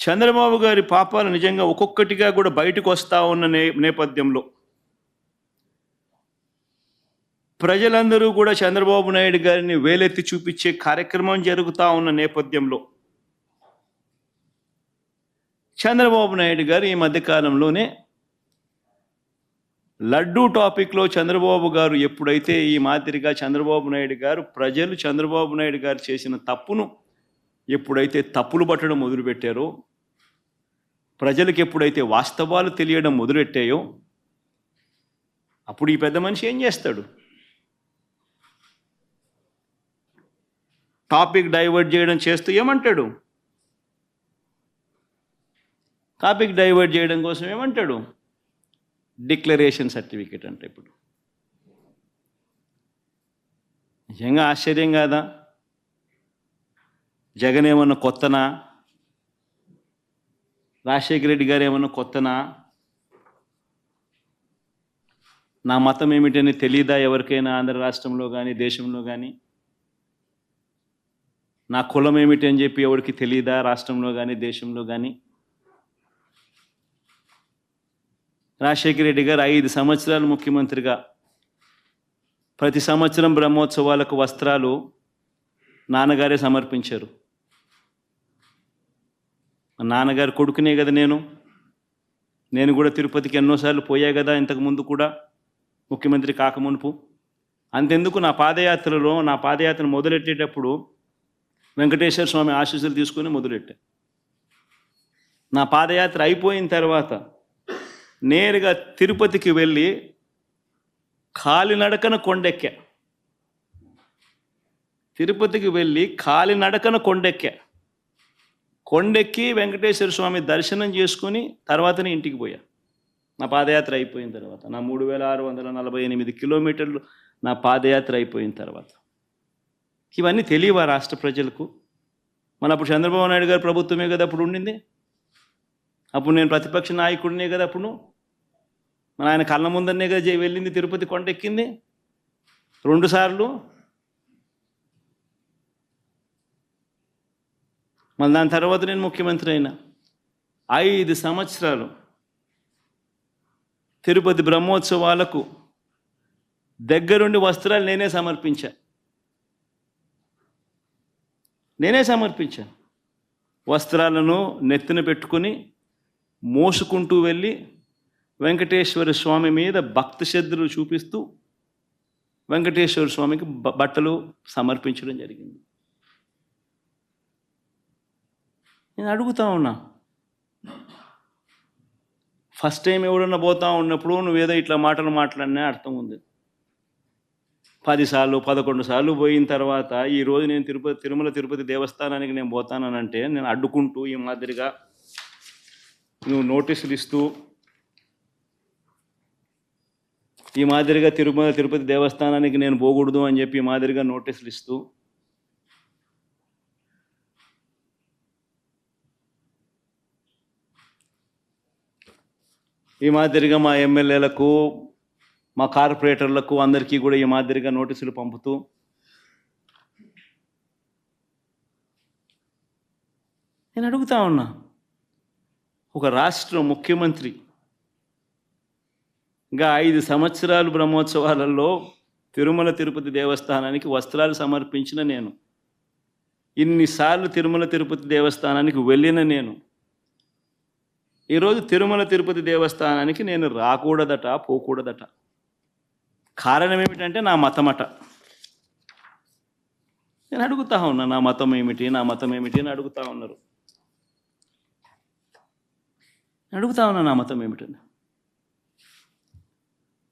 చంద్రబాబు గారి పాపాలు నిజంగా ఒక్కొక్కటిగా కూడా బయటకు వస్తూ ఉన్న నేపథ్యంలో ప్రజలందరూ కూడా చంద్రబాబు నాయుడు గారిని వేలెత్తి చూపించే కార్యక్రమం జరుగుతూ ఉన్న నేపథ్యంలో చంద్రబాబు నాయుడు గారు ఈ మధ్యకాలంలోనే లడ్డూ టాపిక్లో చంద్రబాబు గారు ఎప్పుడైతే ఈ మాదిరిగా చంద్రబాబు నాయుడు గారు ప్రజలు చంద్రబాబు నాయుడు గారు చేసిన తప్పును ఎప్పుడైతే తప్పులు పట్టడం మొదలుపెట్టారో, ప్రజలకు ఎప్పుడైతే వాస్తవాలు తెలియడం మొదలెట్టాయో, అప్పుడు ఈ పెద్ద మనిషి ఏం చేస్తాడు? టాపిక్ డైవర్ట్ చేయడం చేస్తూ ఏమంటాడు? టాపిక్ డైవర్ట్ చేయడం కోసం ఏమంటాడు? డిక్లరేషన్ సర్టిఫికేట్ అంటే ఇప్పుడు నిజంగా ఆశ్చర్యం కాదా? జగన్ ఏమన్నా కొత్తనా? రాజశేఖర రెడ్డి గారు ఏమన్నా కొత్తనా? నా మతం ఏమిటని తెలియదా ఎవరికైనా ఆంధ్ర రాష్ట్రంలో కానీ దేశంలో కానీ? నా కులం ఏమిటి అని చెప్పి ఎవరికి తెలియదా రాష్ట్రంలో కానీ దేశంలో కానీ? రాజశేఖర రెడ్డి గారు 5 సంవత్సరాలు ముఖ్యమంత్రిగా ప్రతి సంవత్సరం బ్రహ్మోత్సవాలకు వస్త్రాలు నాన్నగారే సమర్పించారు. నాన్నగారు కొడుకునే కదా నేను కూడా తిరుపతికి ఎన్నోసార్లు పోయా కదా ఇంతకు ముందు కూడా, ముఖ్యమంత్రి కాకమునుపు. అంతెందుకు నా పాదయాత్ర మొదలెట్టేటప్పుడు వెంకటేశ్వర స్వామి ఆశీస్సులు తీసుకొని మొదలెట్టా. నా పాదయాత్ర అయిపోయిన తర్వాత నేరుగా తిరుపతికి వెళ్ళి కాలినడకన కొండెక్కా. తిరుపతికి వెళ్ళి కాలినడకన కొండెక్కి వెంకటేశ్వర స్వామి దర్శనం చేసుకుని తర్వాతనే ఇంటికి పోయా. నా పాదయాత్ర అయిపోయిన తర్వాత, నా 3648 కిలోమీటర్లు నా పాదయాత్ర అయిపోయిన తర్వాత. ఇవన్నీ తెలియవా రాష్ట్ర ప్రజలకు? మన అప్పుడు చంద్రబాబు నాయుడు గారు ప్రభుత్వమే కదా అప్పుడు ఉండింది. అప్పుడు నేను ప్రతిపక్ష నాయకుడినే కదా అప్పుడు. మన ఆయన కళ్ళ ముందరనే కదా వెళ్ళింది, తిరుపతి కొండెక్కింది 2 సార్లు. మళ్ళీ దాని తర్వాత నేను ముఖ్యమంత్రి అయినా 5 సంవత్సరాలు తిరుపతి బ్రహ్మోత్సవాలకు దగ్గరుండి వస్త్రాలు నేనే సమర్పించాను. వస్త్రాలను నెత్తిన పెట్టుకుని మోసుకుంటూ వెళ్ళి వెంకటేశ్వర స్వామి మీద భక్తి శ్రద్ధలు చూపిస్తూ వెంకటేశ్వర స్వామికి బట్టలు సమర్పించడం జరిగింది. నేను అడుగుతా ఉన్నా, ఫస్ట్ టైం ఎవడన్నా పోతా ఉన్నప్పుడు నువ్వేదో ఇట్లా మాటలు మాట్లాడినా అర్థం ఉంది. 10 సార్లు 11 సార్లు పోయిన తర్వాత ఈరోజు నేను తిరుమల తిరుపతి దేవస్థానానికి నేను పోతానంటే నేను అడ్డుకుంటూ ఈ మాదిరిగా నువ్వు నోటీసులు ఇస్తూ ఈ మాదిరిగా తిరుమల తిరుపతి దేవస్థానానికి నేను పోకూడదు అని చెప్పి ఈ మాదిరిగా నోటీసులు ఇస్తూ ఈ మాదిరిగా మా ఎమ్మెల్యేలకు మా కార్పొరేటర్లకు అందరికీ కూడా ఈ మాదిరిగా నోటీసులు పంపుతూ నేను అడుగుతా ఉన్నా, ఒక రాష్ట్ర ముఖ్యమంత్రి ఇంకా 5 సంవత్సరాలు బ్రహ్మోత్సవాలలో తిరుమల తిరుపతి దేవస్థానానికి వస్త్రాలు సమర్పించిన నేను, ఇన్నిసార్లు తిరుమల తిరుపతి దేవస్థానానికి వెళ్ళిన నేను, ఈరోజు తిరుమల తిరుపతి దేవస్థానానికి నేను రాకూడదట, పోకూడదట. కారణం ఏమిటంటే నా మతమట. నేను అడుగుతా ఉన్నా, నా మతం ఏమిటి అని అడుగుతా ఉన్నారు. అడుగుతా ఉన్నా నా మతం ఏమిటని.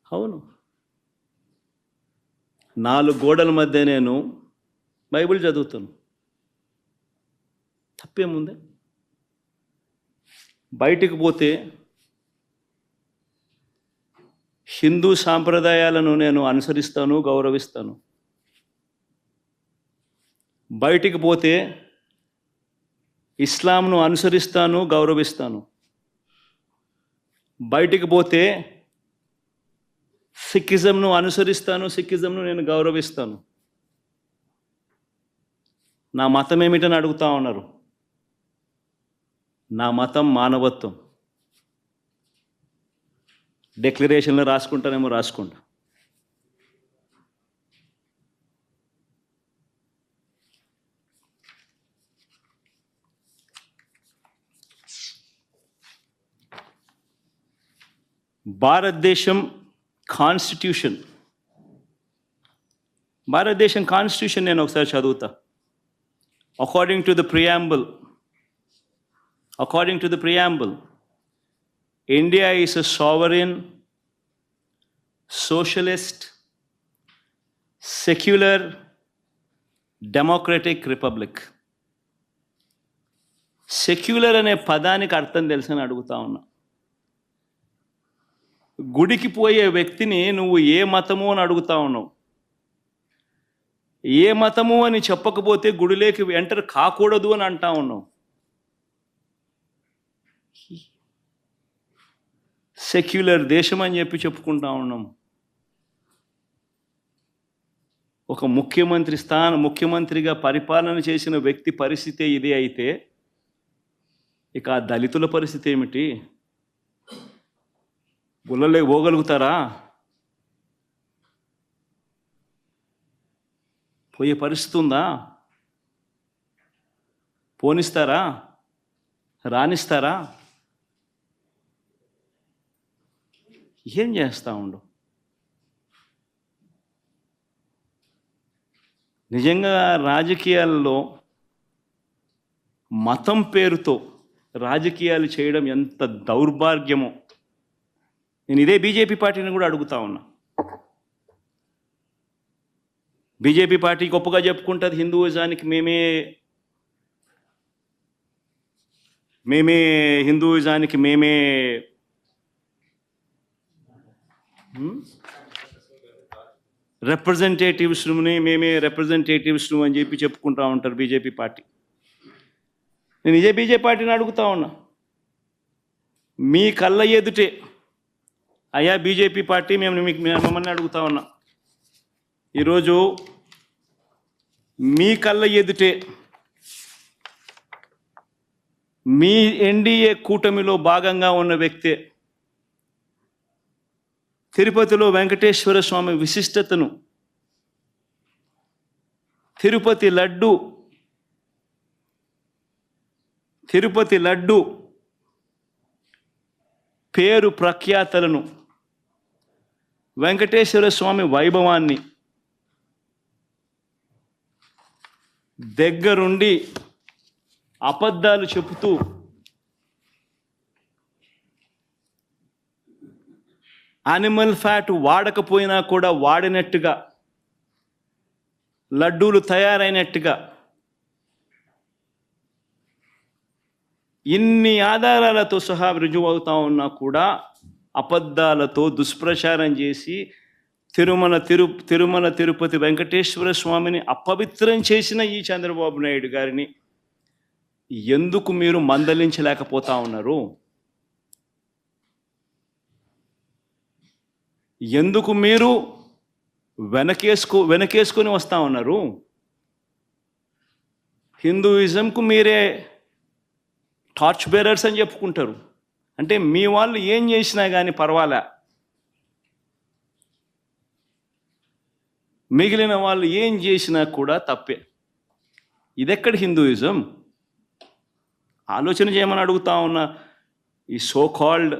అవును, 4 గోడల మధ్య నేను బైబిల్ చదువుతాను, తప్పేముంది? బయటికి పోతే హిందూ సాంప్రదాయాలను నేను అనుసరిస్తాను, గౌరవిస్తాను. బయటికి పోతే ఇస్లాంను అనుసరిస్తాను, గౌరవిస్తాను. బయటికి పోతే సిక్కిజంను అనుసరిస్తాను, సిక్కిజంను నేను గౌరవిస్తాను. నా మతం ఏమిటని అడుగుతా ఉన్నారు. నా మతం మానవత్వం. డిక్లరేషన్లో రాసుకుంటానేమో రాసుకుంటా. భారతదేశం కాన్స్టిట్యూషన్ నేను ఒకసారి చదువుతా. According to the preamble, India is a sovereign, socialist, secular, democratic republic. Secular అనే పదానికి అర్థం తెలుసని అడుగుతా ఉన్నా. గుడికి పోయే వ్యక్తిని నువ్వు ఏ మతము అని అడుగుతా ఉన్నావు. ఏ మతము అని చెప్పకపోతే గుడిలోకి ఎంటర్ కాకూడదు అని అంటా ఉన్నావు. సెక్యులర్ దేశం అని చెప్పి చెప్పుకుంటా ఉన్నాం. ఒక ముఖ్యమంత్రిగా పరిపాలన చేసిన వ్యక్తి పరిస్థితి ఇది అయితే ఇక ఆ దళితుల పరిస్థితి ఏమిటి? గుళ్ళలే పోగలుగుతారా? పోయే పరిస్థితి ఉందా? పోనిస్తారా? రానిస్తారా? ఏం చేస్తూ ఉండు? నిజంగా రాజకీయాల్లో మతం పేరుతో రాజకీయాలు చేయడం ఎంత దౌర్భాగ్యమో నేను ఇదే బీజేపీ పార్టీని కూడా అడుగుతా ఉన్నా. బీజేపీ పార్టీ గొప్పగా చెప్పుకుంటుంది హిందూయిజానికి మేమే రిప్రజెంటేటివ్స్ అని చెప్పి చెప్పుకుంటా ఉంటారు బీజేపీ పార్టీ. నేను ఇదే బీజేపీ పార్టీని అడుగుతా ఉన్నా, మీ కళ్ళ ఎదుటే అయ్యా బీజేపీ పార్టీ మిమ్మల్ని అడుగుతా ఉన్నా, ఈరోజు మీ కళ్ళ ఎదుటే మీ ఎన్డీఏ కూటమిలో భాగంగా ఉన్న వ్యక్తే తిరుపతిలో వెంకటేశ్వర స్వామి విశిష్టతను, తిరుపతి లడ్డు పేరు ప్రఖ్యాతలను, వెంకటేశ్వర స్వామి వైభవాన్ని దగ్గరుండి అబద్ధాలు చెబుతూ యానిమల్ ఫ్యాట్ వాడకపోయినా కూడా వాడినట్టుగా, లడ్డూలు తయారైనట్టుగా ఇన్ని ఆధారాలతో సహా రుజువు అవుతా ఉన్నా కూడా అబద్ధాలతో దుష్ప్రచారం చేసి తిరుమల తిరుపతి వెంకటేశ్వర స్వామిని అపవిత్రం చేసిన ఈ చంద్రబాబు నాయుడు గారిని ఎందుకు మీరు మందలించలేకపోతా ఉన్నారు? ఎందుకు మీరు వెనకేసుకొని వస్తూ ఉన్నారు? హిందూయిజంకు మీరే టార్చ్ బేరర్స్ అని చెప్పుకుంటారు. అంటే మీ వాళ్ళు ఏం చేసినా కానీ పర్వాలే, మిగిలిన వాళ్ళు ఏం చేసినా కూడా తప్పే. ఇదెక్కడ హిందూయిజం? ఆలోచన చేయమని అడుగుతా ఉన్న ఈ సోకాల్డ్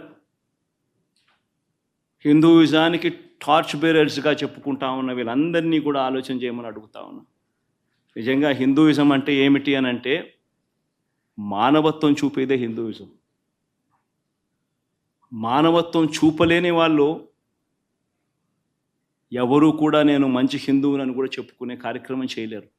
హిందూయిజానికి టార్చ్ బేరర్స్గా చెప్పుకుంటా ఉన్న వీళ్ళందరినీ కూడా ఆలోచన చేయమని అడుగుతా ఉన్నా. నిజంగా హిందూయిజం అంటే ఏమిటి అని అంటే మానవత్వం చూపేదే హిందూయిజం. మానవత్వం చూపలేని వాళ్ళు ఎవరూ కూడా నేను మంచి హిందువులను కూడా చెప్పుకునే కార్యక్రమం చేయలేరు.